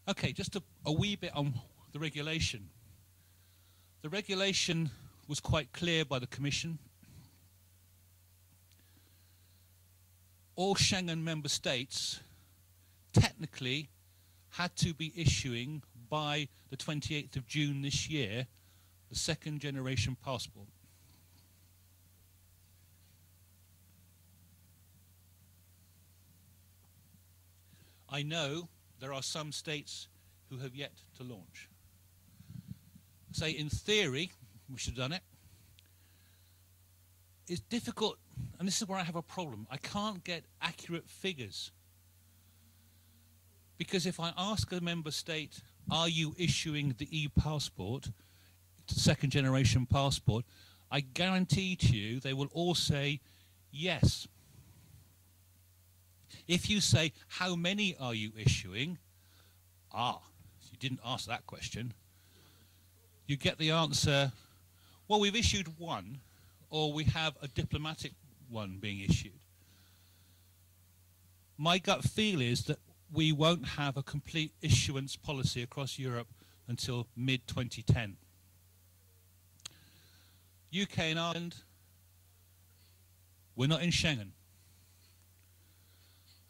Okay, just a wee bit on the regulation. The regulation was quite clear by the Commission. All Schengen member states technically had to be issuing by the 28th of June this year the second generation passport. I know there are some states who have yet to launch. Say in theory, we should have done it. It's difficult, and this is where I have a problem. I can't get accurate figures. Because if I ask a member state, are you issuing the ePassport, second generation passport, I guarantee to you they will all say yes. If you say, how many are you issuing? You didn't ask that question. You get the answer, well, we've issued one, or we have a diplomatic one being issued. My gut feel is that we won't have a complete issuance policy across Europe until mid-2010. UK and Ireland, we're not in Schengen.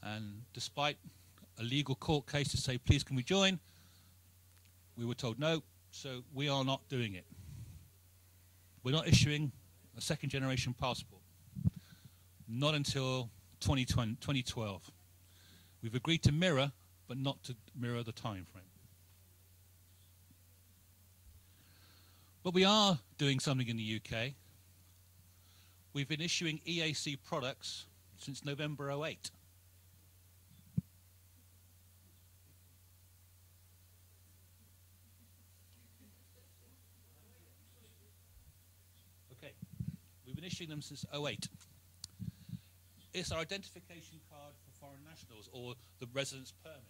And despite a legal court case to say, please can we join, we were told no, so we are not doing it. We're not issuing a second generation passport. Not until 2012. We've agreed to mirror, but not to mirror the time frame. But we are doing something in the UK. We've been issuing EAC products since November 2008. Okay, we've been issuing them since 2008. It's our identification card for foreign nationals, or the residence permit.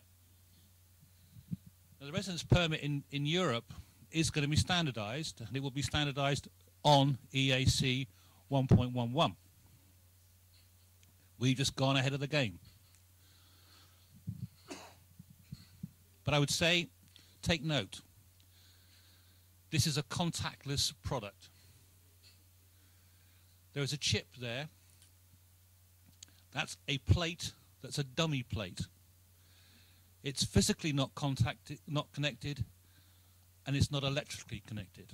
Now, the residence permit in Europe is going to be standardized, and it will be standardized on EAC 1.11. We've just gone ahead of the game. But I would say, take note. This is a contactless product. There is a chip there. That's a plate, that's a dummy plate. It's physically not connected, and it's not electrically connected.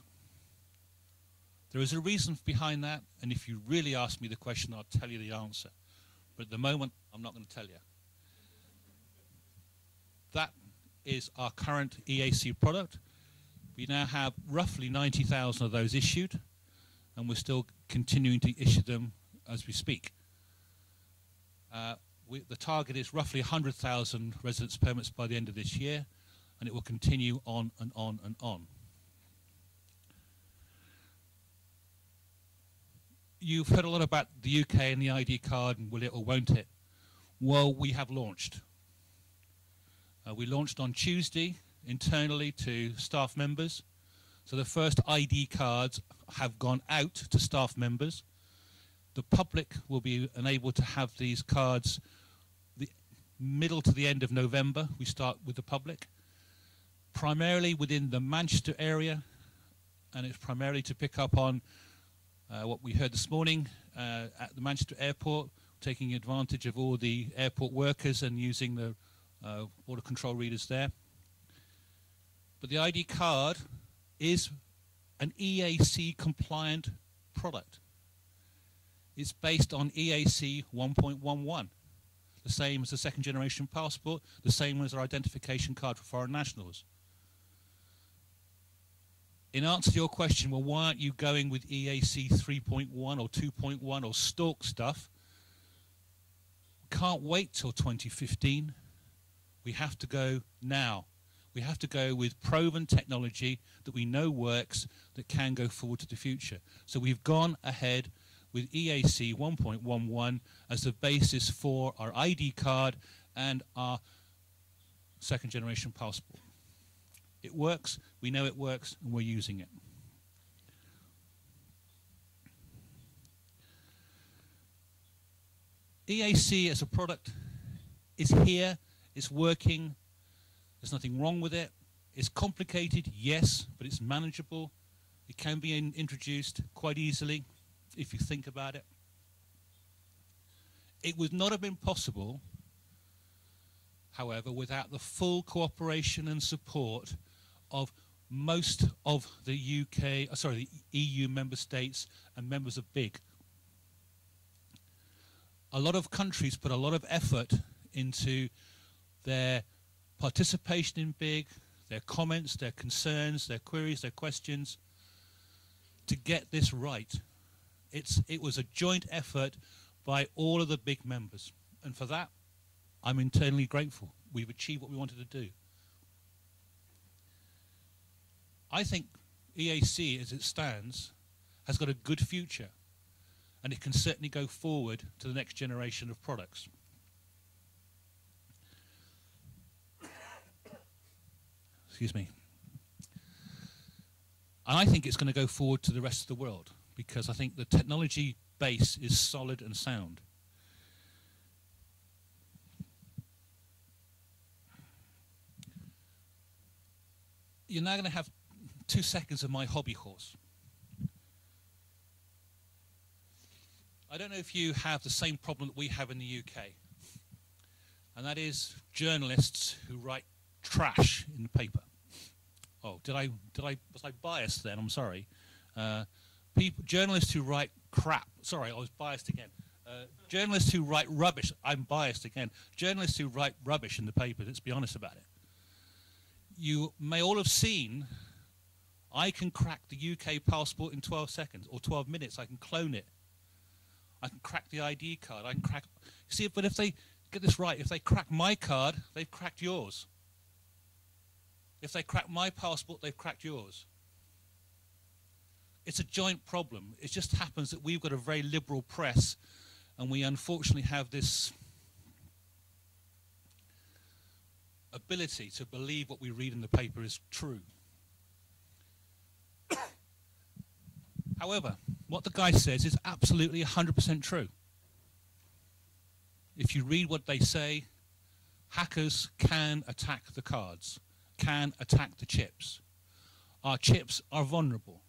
There is a reason behind that, and if you really ask me the question, I'll tell you the answer. But at the moment, I'm not going to tell you. That is our current EAC product. We now have roughly 90,000 of those issued, and we're still continuing to issue them as we speak. The target is roughly 100,000 residence permits by the end of this year, and it will continue on and on and on. You've heard a lot about the UK and the ID card, and will it or won't it? Well, we have launched. We launched on Tuesday internally to staff members. So the first ID cards have gone out to staff members. The public will be enabled to have these cards the middle to the end of November. We start with the public, primarily within the Manchester area, and it's primarily to pick up on what we heard this morning at the Manchester airport, taking advantage of all the airport workers and using the border control readers there. But the ID card is an EAC compliant product. It's based on EAC 1.11, the same as the second generation passport, the same as our identification card for foreign nationals. In answer to your question, well, why aren't you going with EAC 3.1 or 2.1 or stalk stuff? We can't wait till 2015. We have to go now. We have to go with proven technology that we know works, that can go forward to the future. So we've gone ahead with EAC 1.11 as the basis for our ID card and our second generation passport. It works, we know it works, and we're using it. EAC as a product is here, it's working, There's nothing wrong with it. It's complicated, yes, but it's manageable. It can be introduced quite easily if you think about it. It would not have been possible, however, without the full cooperation and support of most of the the EU member states and members of BIG. A lot of countries put a lot of effort into their participation in BIG, their comments, their concerns, their queries, their questions, to get this right. It was a joint effort by all of the BIG members, and for that, I'm eternally grateful. We've achieved what we wanted to do. I think EAC, as it stands, has got a good future, and it can certainly go forward to the next generation of products. Excuse me. And I think it's going to go forward to the rest of the world, because I think the technology base is solid and sound. You're now going to have 2 seconds of my hobby horse. I don't know if you have the same problem that we have in the UK, and that is journalists who write trash in the paper. Oh, was I biased then? I'm sorry. Journalists who write crap. Sorry, I was biased again. Journalists who write rubbish. I'm biased again. Journalists who write rubbish in the paper. Let's be honest about it. You may all have seen, I can crack the UK passport in 12 seconds or 12 minutes. I can clone it. I can crack the ID card. I can crack. See, but if they get this right, if they crack my card, they've cracked yours. If they crack my passport, they've cracked yours. It's a joint problem. It just happens that we've got a very liberal press, and we unfortunately have this ability to believe what we read in the paper is true. However, what the guy says is absolutely 100% true. If you read what they say, hackers can attack the cards, can attack the chips. Our chips are vulnerable.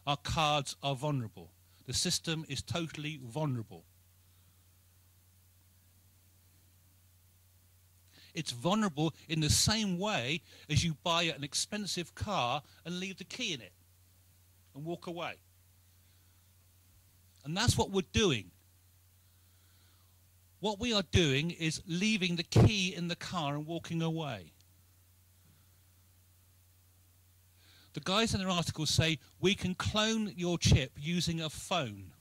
Our cards are vulnerable. The system is totally vulnerable. It's vulnerable in the same way as you buy an expensive car and leave the key in it and walk away. And that's what we're doing. What we are doing is leaving the key in the car and walking away. The guys in their article say, we can clone your chip using a phone.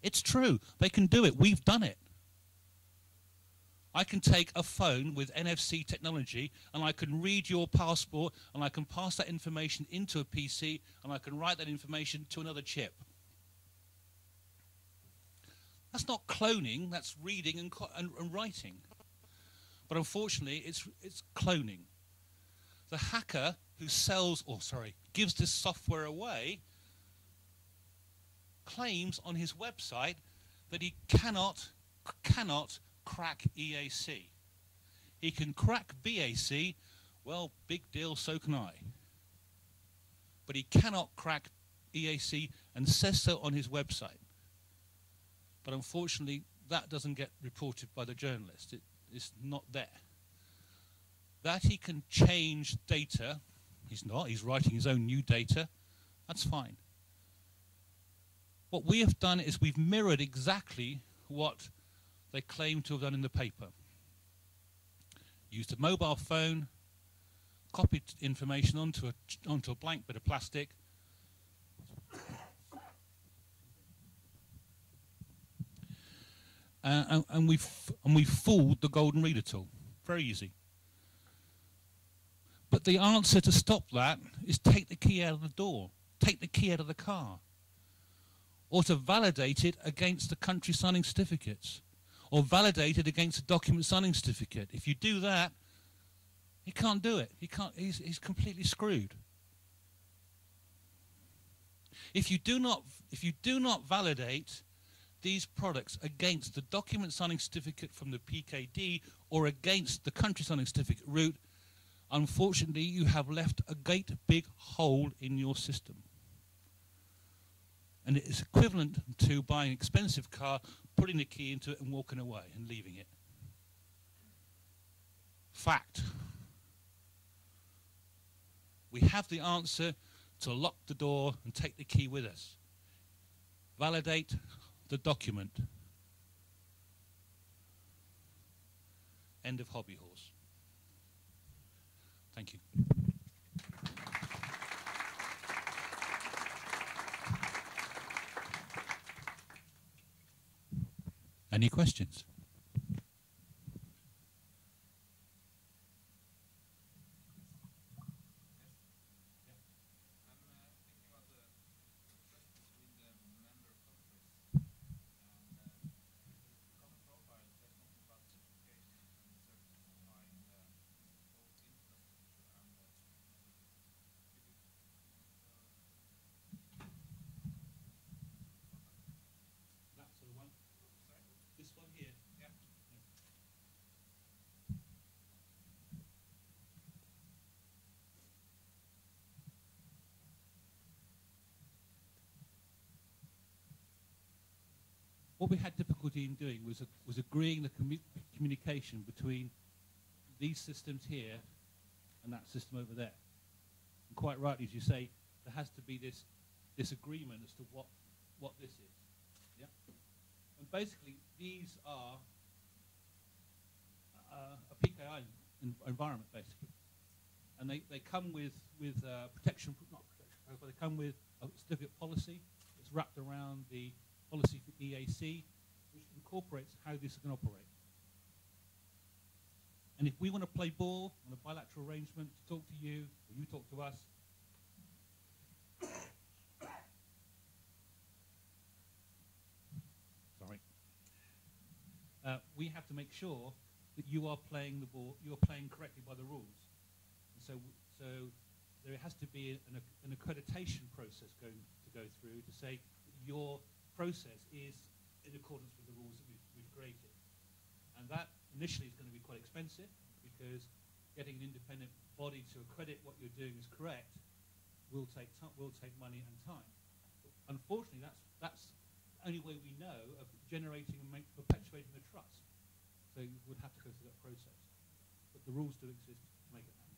It's true. They can do it. We've done it. I can take a phone with NFC technology and I can read your passport and I can pass that information into a PC and I can write that information to another chip. That's not cloning, that's reading and writing. But unfortunately, it's cloning. The hacker who gives this software away claims on his website that he cannot crack EAC. He can crack BAC, well, big deal, so can I. But he cannot crack EAC and says so on his website. But unfortunately, that doesn't get reported by the journalist. It's not there. That he can change data, he's not, he's writing his own new data, that's fine. What we have done is we've mirrored exactly what they claim to have done in the paper. Used a mobile phone, copied information onto a blank bit of plastic, and we've fooled the golden reader tool. Very easy. But the answer to stop that is take the key out of the door, take the key out of the car, or to validate it against the country signing certificates, or validate it against a document signing certificate. If you do that, he can't do it. He's completely screwed. If you do not validate these products against the document signing certificate from the PKD or against the country signing certificate route, Unfortunately, you have left a great big hole in your system. And it is equivalent to buying an expensive car, putting the key into it and walking away and leaving it. Fact. We have the answer to lock the door and take the key with us. Validate the document. End of hobby horse. Thank you. Any questions? What we had difficulty in doing was agreeing the communication between these systems here and that system over there. And quite rightly, as you say, there has to be this agreement as to what this is. Yeah? And basically, these are a PKI environment, basically. And they come with protection, not protection, but they come with a certificate policy that's wrapped around the policy for EAC, which incorporates how this is going to operate. And if we want to play ball on a bilateral arrangement to talk to you, or you talk to us, sorry, we have to make sure that you are playing the ball, you are playing correctly by the rules. And so there has to be an accreditation process to go through to say that your process is in accordance with the rules that we've created. And that initially is going to be quite expensive because getting an independent body to accredit what you're doing is correct will take money and time. But unfortunately, that's the only way we know of generating and perpetuating the trust. So you would have to go through that process. But the rules do exist to make it happen.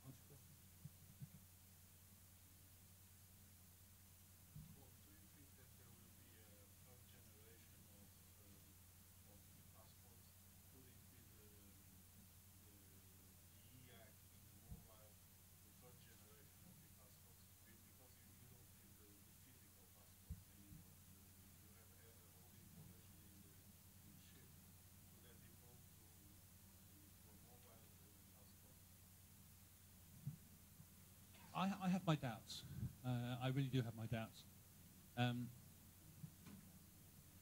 Answer your question? I have my doubts. I really do have my doubts.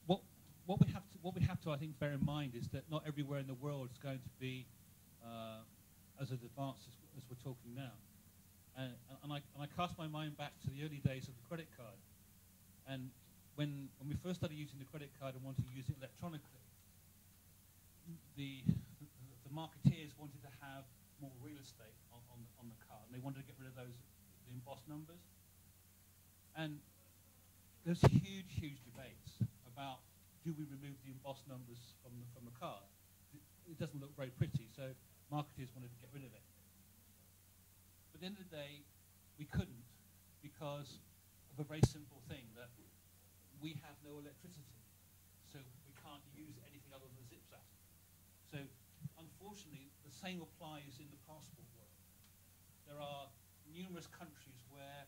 What we have to I think bear in mind is that not everywhere in the world is going to be as advanced as we're talking now. And I cast my mind back to the early days of the credit card. And when we first started using the credit card and wanted to use it electronically, the marketeers wanted to have more real estate on the card, and they wanted to get rid of the embossed numbers. And there's huge debates about, do we remove the embossed numbers from the card? It doesn't look very pretty, so marketers wanted to get rid of it. But at the end of the day, we couldn't because of a very simple thing, that we have no electricity, so we can't use anything other than zip zap. So unfortunately, the same applies in the passport world. There are numerous countries where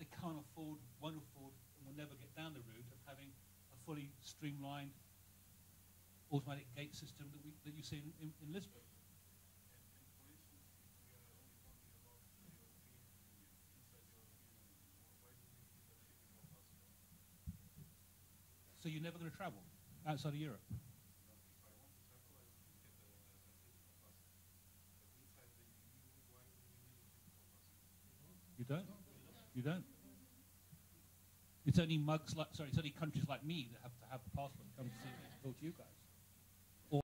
they can't afford, won't afford, and will never get down the route of having a fully streamlined automatic gate system that you see in Lisbon. So you're never going to travel outside of Europe? You don't? You don't? It's only it's only countries like me that have to have a passport to come to talk to you guys.